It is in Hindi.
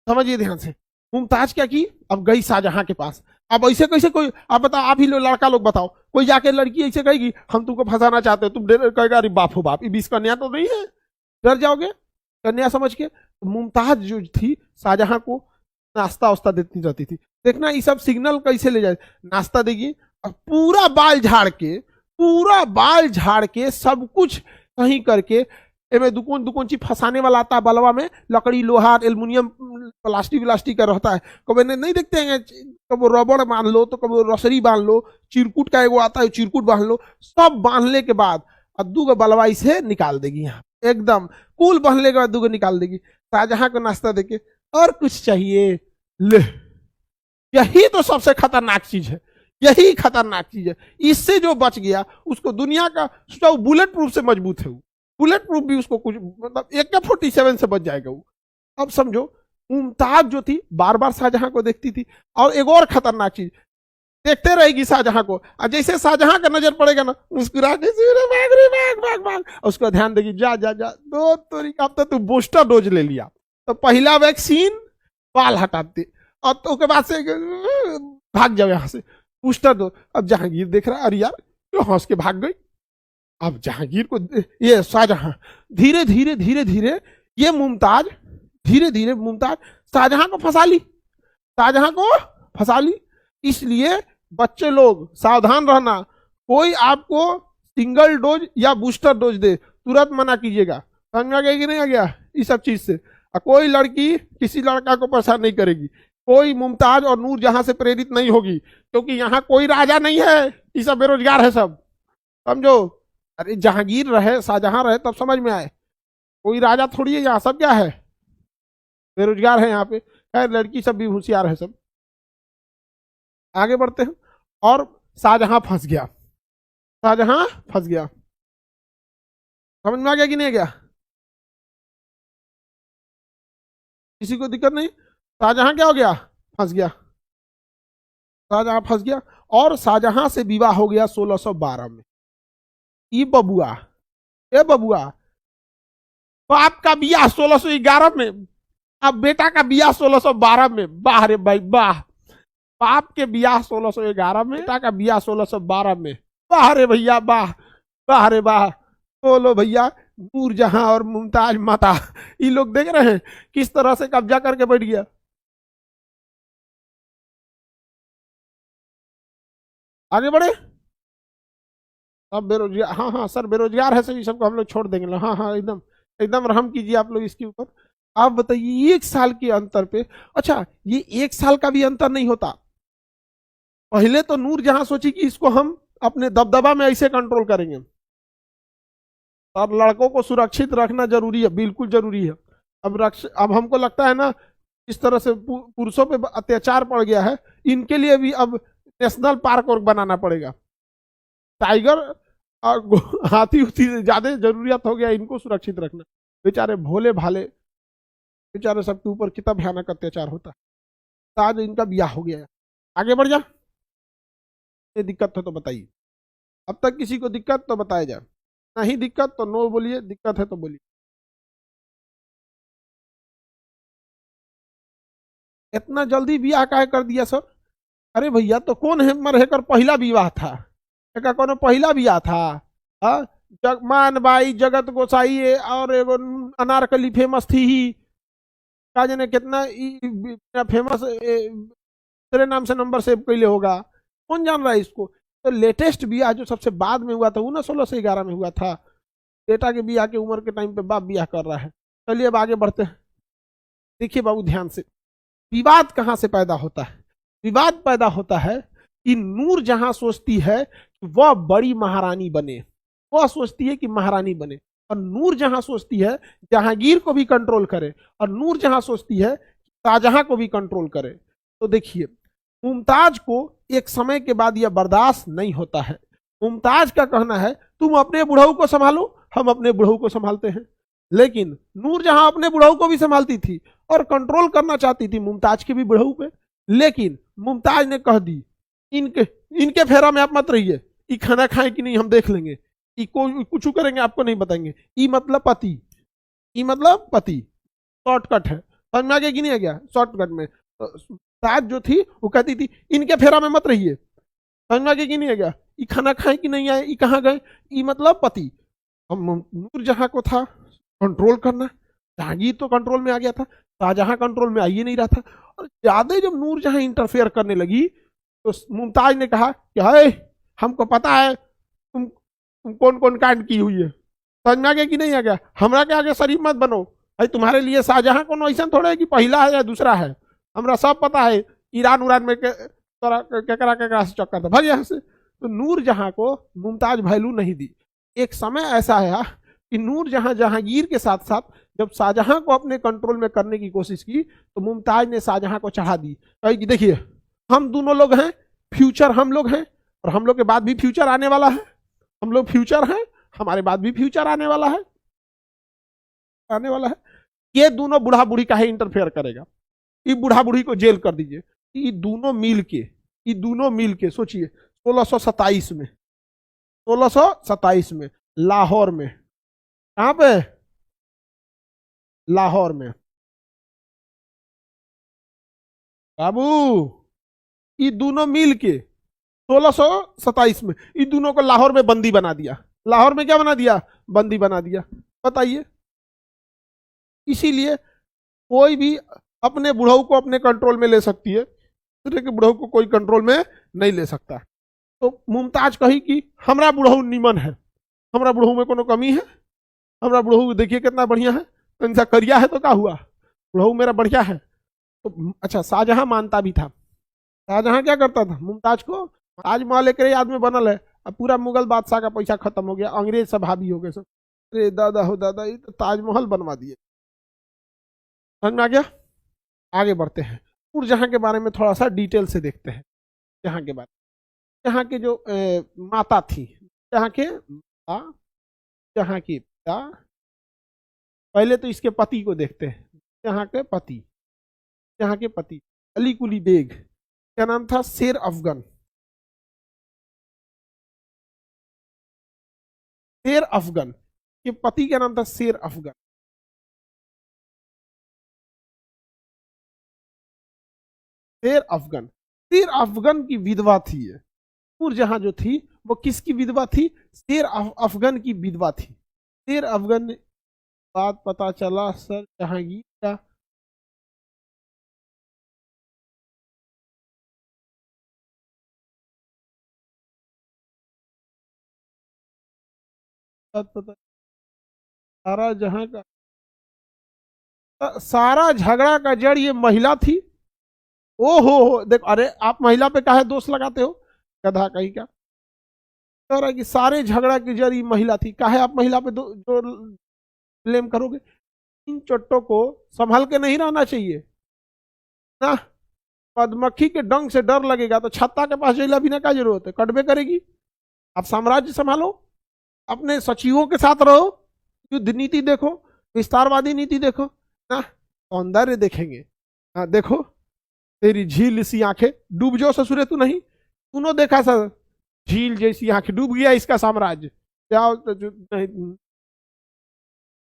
समझिए ध्यान से। मुमताज क्या की, अब गई शाहजहां के पास। अब ऐसे कैसे कोई, आप बताओ, आप ही लड़का लोग बताओ, कोई जाके लड़की ऐसे कहेगी हम तुमको फंसाना चाहते हो, तुम कहेगा अरे बाप हो बाप, ये 20 कन्या तो नहीं है, डर जाओगे कन्या समझ के। मुमताज जो थी शाहजहां को नाश्ता वास्ता देती रहती थी। देखना ये सब सिग्नल कैसे ले जाए, नाश्ता देगी, पूरा बाल झाड़ के, पूरा बाल झाड़ के सब कुछ सही करके, एमे दुकान दुकान चीज फंसाने वाला आता है बलवा में, लकड़ी लोहा एल्युमिनियम प्लास्टिक व्लास्टिक का रहता है। कभी नहीं देखते हैं, कभी रबड़ बांध लो तो कभी रसरी बांध लो, चिरकुट का एगो आता है चिरकुट बांध लो, सब बांधने के बाद अद्दू को बलवाई से निकाल देगी यहाँ एकदम कूल बांधने के बाद अद्दू को निकाल देगी। शाहजहां को नाश्ता देके और कुछ चाहिए ले, यही तो सबसे खतरनाक चीज है, यही खतरनाक चीज है। इससे जो बच गया उसको दुनिया का बुलेट प्रूफ से मजबूत है, वो बुलेट प्रूफ भी उसको कुछ मतलब AK-47 से बच जाएगा वो। अब समझो मुमताज जो थी बार बार शाहजहां को देखती थी, और एक और खतरनाक चीज, देखते रहेगी शाहजहां को, और जैसे शाहजहां का नजर पड़ेगा ना मुस्कुरा के भाग भाग भाग, उसका ध्यान देगी, जा जा जा, दो तरीका, अब तू बूस्टर डोज ले लिया, तो पहला वैक्सीन बाल हटाते, और तो के बाद से भाग जाओ यहां से, बूस्टर डोज। अब जहांगीर देख रहा, अरे यार क्यों हंस के भाग गई। अब जहांगीर को, ये शाहजहां धीरे धीरे धीरे धीरे, ये मुमताज धीरे धीरे, मुमताज शाहजहां को फंसा ली, शाहजहां को फंसा ली। इसलिए बच्चे लोग सावधान रहना, कोई आपको सिंगल डोज या बूस्टर डोज दे तुरंत मना कीजिएगा, समझ में आ गया कि नहीं आ गया इस सब चीज से। कोई लड़की किसी लड़का को परेशान नहीं करेगी, कोई मुमताज और नूरजहां से प्रेरित नहीं होगी, क्योंकि यहाँ कोई राजा नहीं है, ये सब बेरोजगार है सब, समझो। अरे जहांगीर रहे शाहजहां रहे तब समझ में आए, कोई राजा थोड़ी है यहाँ, सब क्या है बेरोजगार है यहाँ पे। खैर लड़की सब भी होशियार है सब। आगे बढ़ते हैं, और शाहजहां फंस गया, शाहजहां फंस गया, समझ में आ गया कि नहीं गया, किसी को दिक्कत नहीं। शाहजहां क्या हो गया, फंस गया, शाहजहां फंस गया, और शाहजहां से विवाह हो गया 1612 में। ये बबुआ, ये बबुआ, बाप का बियाह 1611 में, अब बेटा का बियाह 1612 में, वाह रे भाई वाह, बाप के बियाह 1611 में, बेटा का बियाह 1612 में, वाह रे भैया वाह, वाह रे वाह। बोलो भैया, नूरजहां और मुमताज माता, ये लोग देख रहे हैं किस तरह से कब्जा करके बैठ गया। आगे बढ़े, सब बेरोजगार, हाँ हाँ सर बेरोजगार है सर, ये सबको हम लोग छोड़ देंगे, हाँ हाँ एकदम एकदम रहम कीजिए आप लोग इसके ऊपर। आप बताइए 1 साल के अंतर पे, अच्छा ये 1 साल का भी अंतर नहीं होता। पहले तो नूरजहां सोची कि इसको हम अपने दबदबा में ऐसे कंट्रोल करेंगे, और लड़कों को सुरक्षित रखना जरूरी है, बिल्कुल जरूरी है। अब हमको लगता है ना इस तरह से पुरुषों पे अत्याचार पड़ गया है, इनके लिए भी अब नेशनल पार्क और बनाना पड़ेगा। टाइगर और हाथी उथी से ज्यादा जरूरियत हो गया इनको सुरक्षित रखना। बेचारे भोले भाले बेचारे सबके ऊपर कितना भयानक अत्याचार होता है। आज इनका ब्याह हो गया है, आगे बढ़ जा। ये दिक्कत है तो बताइए, अब तक किसी को दिक्कत तो बताया जाए, नहीं दिक्कत तो नो बोलिए, दिक्कत है तो बोलिए। इतना जल्दी ब्याह काहे कर दिया सर? अरे भैया तो कौन है मरहेकर पहला विवाह था, एका कोनो पहला ब्याह था? हाँ, मान बाई जगत गोसाई और एगो अनारकली फेमस थी ही, का जाने कितना फेमस तेरे नाम से नंबर सेव कैले होगा, कौन जान रहा है इसको। तो लेटेस्ट ब्याह जो सबसे बाद में हुआ था वो ना 1611 में हुआ था। बेटा के ब्याह के उम्र के टाइम पे बाप ब्याह कर रहा है। चलिए अब आगे बढ़ते हैं। देखिए बाबू ध्यान से, विवाद कहां से पैदा होता है? विवाद पैदा होता है कि नूरजहां सोचती है कि वह बड़ी महारानी बने, वह सोचती है कि महारानी बने, और नूरजहां सोचती है जहांगीर को भी कंट्रोल करे, और नूरजहां सोचती है शाहजहां को भी कंट्रोल करे। तो देखिए मुमताज को एक समय के बाद यह बर्दाश्त नहीं होता है। मुमताज का कहना है तुम अपने बुढ़ऊ को संभालो, हम अपने बुढ़ऊ को संभालते हैं। लेकिन नूरजहां अपने बुढ़ऊ को भी संभालती थी और कंट्रोल करना चाहती थी मुमताज के भी बुढ़ऊ पे, लेकिन मुमताज ने कह दी इनके फेरा में आप मत रहिए, ये खाना खाए कि नहीं हम देख लेंगे, ये कुछ करेंगे आपको नहीं बताएंगे। ई मतलब पति, ई मतलब पति, शॉर्टकट है। समझ में आ गया कि नहीं आ गया? शॉर्टकट में तो सास जो थी वो कहती थी इनके फेरा में मत रहिए। समझ में आ गया कि नहीं आ गया? ये खाना खाए कि नहीं आए, ये कहाँ गए, ये मतलब पति। हम नूरजहां को था कंट्रोल करना, जहांगीर तो कंट्रोल में आ गया था, शाहजहां कंट्रोल में आ ही नहीं रहा था। और ज्यादा जब नूरजहां इंटरफेयर करने लगी तो मुमताज ने कहा कि हाय हमको पता है तुम कौन कौन कांड की हुई है। समझ में आ गया कि नहीं आ गया? हमरा के आगे शरीफ मत बनो भाई, तुम्हारे लिए शाहजहां को ऐसा थोड़ा है कि पहला है या दूसरा है, हमरा सब पता है। ईरान उरान में केकरा से चक्कर था, भाग यहाँ से। तो नूरजहां को मुमताज वैल्यू नहीं दी। एक समय ऐसा आया कि नूरजहां जहांगीर के साथ साथ जब शाहजहां को अपने कंट्रोल में करने की कोशिश की तो मुमताज ने शाहजहां को चढ़ा दी। कि देखिए हम दोनों लोग हैं, फ्यूचर हम लोग हैं, और हम लोग के बाद भी फ्यूचर आने वाला है। हम लोग फ्यूचर हैं, हमारे बाद भी फ्यूचर आने वाला है, आने वाला है। ये दोनों बूढ़ा बूढ़ी काहे इंटरफेयर करेगा, ये बूढ़ा बूढ़ी को जेल कर दीजिए। ये दोनों मिल के सोचिए 1627 में, 1627 में लाहौर में, कहां पे? लाहौर में। बाबू ये दोनों मिल के 1627 में ये दोनों को लाहौर में बंदी बना दिया। लाहौर में क्या बना दिया? बंदी बना दिया। बताइए। इसीलिए कोई भी अपने बुढ़ऊ को अपने कंट्रोल में ले सकती है, दूसरे के बुढ़ऊ को कोई कंट्रोल में नहीं ले सकता। तो मुमताज कही कि हमरा बुढ़ऊ निमन है, हमरा बुढ़ऊ में कोनो कमी है, हमरा बुढ़ऊ देखिए कितना बढ़िया है, इनसा करिया है तो क्या हुआ, बुढ़ऊ मेरा बढ़िया है। तो अच्छा शाहजहां मानता भी था। शाहजहां क्या करता था? मुमताज को ताजमहल एक याद में बनल है, अब पूरा मुगल बादशाह का पैसा खत्म हो गया, अंग्रेज सब हावी हो गए सब, अरे दादा हो दादा ये तो ताजमहल बनवा दिए। समझ में आ गया? आगे बढ़ते हैं, नूरजहां के बारे में थोड़ा सा डिटेल से देखते हैं। जहां के बारे में, यहाँ के जो माता थी, यहाँ के माता, यहाँ की पिता, पहले तो इसके पति को देखते हैं। यहाँ के पति, यहाँ के पति अली कुली बेग, क्या नाम था? शेर अफगन। शेर अफगन के पति का नाम था शेर अफगन। शेर अफगन, शेर अफगन की विधवा थी ये। नूरजहां जो थी वो किसकी विधवा थी? शेर अफगन की विधवा थी। शेर अफगन ने बात पता चला सर जहांगीर का बात पता, सारा जहां का सारा झगड़ा का जड़ ये महिला थी। ओ हो देखो, अरे आप महिला पे काहे दोष लगाते हो, गधा कहीं का। कह रहा है कि सारे झगड़ा की जड़ ये महिला थी, काहे आप महिला पे जो ब्लेम करोगे। इन चट्टों को संभल के नहीं रहना चाहिए ना। मधुमक्खी के डंक से डर लगेगा तो छत्ता के पास जैला भी ना क्या जरूरत है, कटबे करेगी। आप साम्राज्य संभालो, अपने सचिवों के साथ रहो, युद्ध नीति देखो, विस्तारवादी नीति देखो ना, सौंदर्य देखेंगे। हाँ देखो तेरी झील सी आंखें, डूब जाओ ससुरे तू नहीं, तूने देखा सर झील जैसी आंखें, डूब गया इसका साम्राज्य। जाओ